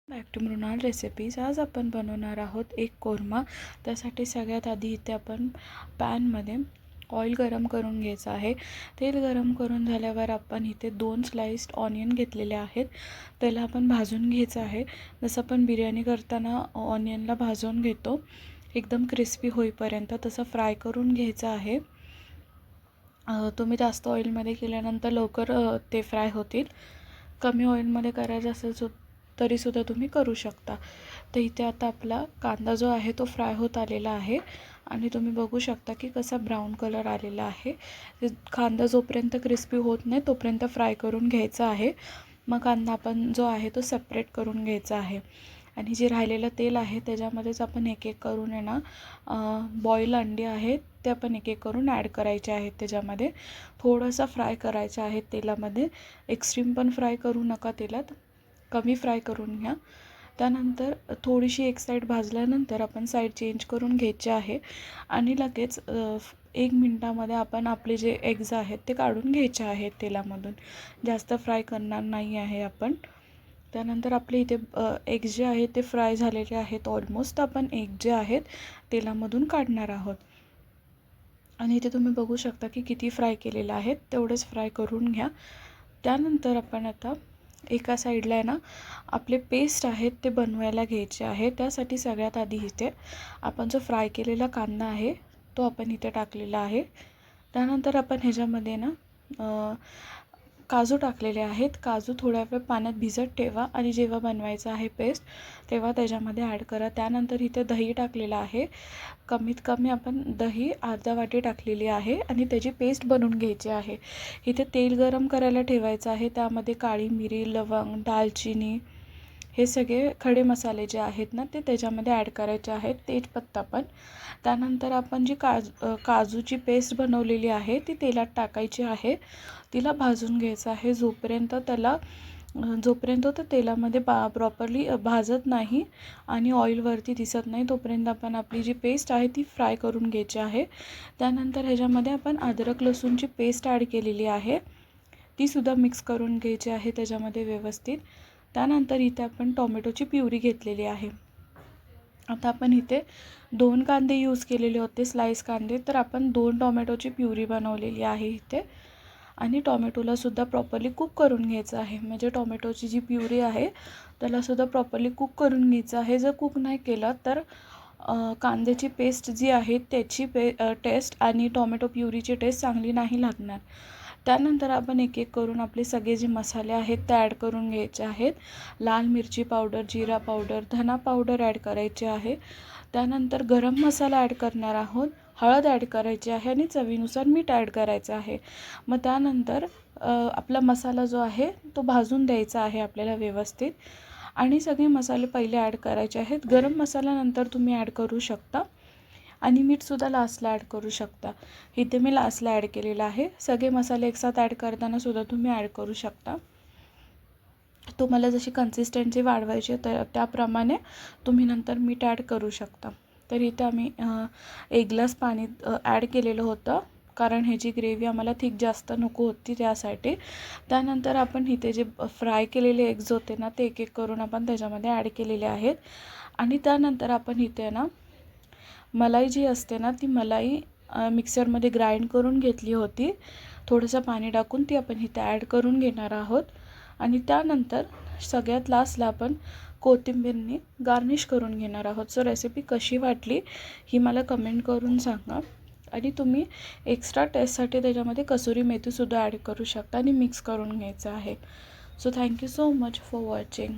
Back to Mrinal recipes. आज आपण बनवणार आहोत एक कोरमा. त्यासाठी सगळ्यात आधी इथे आपण पॅनमध्ये ऑइल गरम करून घ्यायचं आहे. तेल गरम करून झाल्यावर आपण इथे 2 स्लाइस्ड ऑनियन घेतलेले आहेत. त्याला आपण भाजून घ्यायचं आहे. जसं आपण बिर्याणी करताना ऑनियनला भाजून घेतो एकदम क्रिस्पी होईपर्यंत, तसं फ्राय करून घ्यायचं आहे. तुम्ही जास्त ऑइलमध्ये केल्यानंतर लवकर ते फ्राय होतील. कमी ऑइलमध्ये करायचं असेल तरीसुद्धा तुम्ही करू शकता. तर इथे आता आपला कांदा जो आहे तो फ्राय होत आलेला आहे आणि तुम्ही बघू शकता की कसा ब्राऊन कलर आलेला आहे. कांदा जोपर्यंत क्रिस्पी होत नाही तोपर्यंत फ्राय करून घ्यायचा आहे. मग कांदा आपण जो आहे तो सेपरेट करून घ्यायचा आहे. आणि जे राहिलेलं तेल आहे त्याच्यामध्येच आपण एक एक करून आहे ना बॉईल अंडी आहेत ते आपण एक एक करून ॲड करायचे आहेत. त्याच्यामध्ये थोडंसं फ्राय करायचं आहे तेलामध्ये. एक्स्ट्रीम पण फ्राय करू नका, तेलात कमी फ्राय करून घ्या. त्यानंतर थोडीशी एक साईड भाजल्यानंतर आपण साईड चेंज करून घ्यायचे आहे आणि लगेच 1 मिनटामध्ये आपण आपले जे एग्ज आहेत ते काढून घ्यायचे आहेत तेलामधून. जास्त फ्राय करणार नाही आहे आपण. त्यानंतर आपले इथे एग्ज जे आहेत ते फ्राय झालेले आहेत ऑलमोस्ट. आपण एग जे आहेत तेलामधून काढणार आहोत. आणि इथे तुम्ही बघू शकता की किती फ्राय केलेलं आहे, तेवढेच फ्राय करून घ्या. त्यानंतर आपण आता एका साईडला आहे ना आपले पेस्ट आहेत ते बनवायला घ्यायचे आहे. त्यासाठी सगळ्यात आधी इथे आपण जो फ्राय केलेला कांदा आहे तो आपण इथे टाकलेला आहे. त्यानंतर आपण ह्याच्यामध्ये ना काजू टाकलेले आहेत. काजू थोड्या वेळ पाण्यात भिजत ठेवा आणि जेव्हा बनवायचं आहे पेस्ट तेव्हा त्याच्यामध्ये ॲड करा. त्यानंतर इथे दही टाकलेलं आहे. कमीत कमी आपण दही अर्धा वाटी टाकलेली आहे आणि त्याची पेस्ट बनवून घ्यायची आहे. इथे तेल गरम करायला ठेवायचं आहे. त्यामध्ये काळी मिरी, लवंग, दालचिनी हे सगळे खडे मसाले जे आहेत ना ते त्याच्यामध्ये ॲड करायचे आहेत, तेजपत्ता पण. त्यानंतर आपण जी काजूची पेस्ट बनवलेली आहे ती तेलात टाकायची आहे. तिला भाजून घ्यायचं आहे जोपर्यंत तो तेलामध्ये प्रॉपरली भाजत नाही आणि ऑइलवरती दिसत नाही तोपर्यंत आपण आपली जी पेस्ट आहे ती फ्राय करून घ्यायची आहे. त्यानंतर ह्याच्यामध्ये आपण अद्रक लसूणची पेस्ट ॲड केलेली आहे, तीसुद्धा मिक्स करून घ्यायची आहे त्याच्यामध्ये व्यवस्थित. त्यानंतर इथे आपण टोमॅटोची प्युरी घेतलेली आहे. आता आपण इथे 2 कांदे यूज केलेले होते, स्लाइस कांदे, तर आपण 2 टोमॅटोची प्युरी बनवलेली आहे इथे. आणि टोमॅटोलासुद्धा प्रॉपरली कुक करून घ्यायचं आहे. म्हणजे टोमॅटोची जी प्युरी आहे त्यालासुद्धा प्रॉपरली कुक करून घ्यायचं आहे. जर कुक नाही केलं तर कांद्याची पेस्ट जी आहे त्याची टेस्ट आणि टोमॅटो प्युरीची टेस्ट चांगली नाही लागणार. त्यानंतर आपण एक एक करून आपले सगळे जे मसाले आहेत ते ॲड करून घ्यायचे आहेत. लाल मिरची पावडर, जिरा पावडर, धना पावडर ॲड करायचे आहे. त्यानंतर गरम मसाला ॲड करणार आहोत, हळद ॲड करायची आहे आणि चवीनुसार मीठ ॲड करायचं आहे. मग त्यानंतर आपला मसाला जो आहे तो भाजून द्यायचा आहे आपल्याला व्यवस्थित. आणि सगळे मसाले पहिले ॲड करायचे आहेत. गरम मसाला नंतर तुम्ही ॲड करू शकता आणि मीठसुद्धा लास्टला ॲड करू शकता. इथे मी लास्टला ॲड केलेलं आहे. सगळे मसाले एकसाथ ॲड करताना सुद्धा तुम्ही ॲड करू शकता. तुम्हाला जशी कन्सिस्टन्सी वाढवायची तर त्याप्रमाणे तुम्ही नंतर मीठ ॲड करू शकता. तर इथे आम्ही 1 ग्लास पाणी ॲड केलेलं होतं कारण ह्याची ग्रेव्ही आम्हाला थिक जास्त नको होती त्यासाठी. त्यानंतर आपण इथे जे फ्राय केलेले एग्ज होते ना ते एक एक करून आपण त्याच्यामध्ये ॲड केलेले आहेत. आणि त्यानंतर आपण इथे ना मलाई जी असते ना ती मलाई मिक्सरमध्ये ग्राइंड करून घेतली होती. थोडंसं पाणी टाकून ती आपण इथे ॲड करून घेणार आहोत. आणि त्यानंतर सगळ्यात लास्टला आपण कोथिंबीरने गार्निश करून घेणार आहोत. सो रेसिपी कशी वाटली ही मला कमेंट करून सांगा. आणि तुम्ही एक्स्ट्रा टेस्टसाठी त्याच्यामध्ये कसुरी मेथीसुद्धा ॲड करू शकता आणि मिक्स करून घ्यायचं आहे. So thank you so much for watching.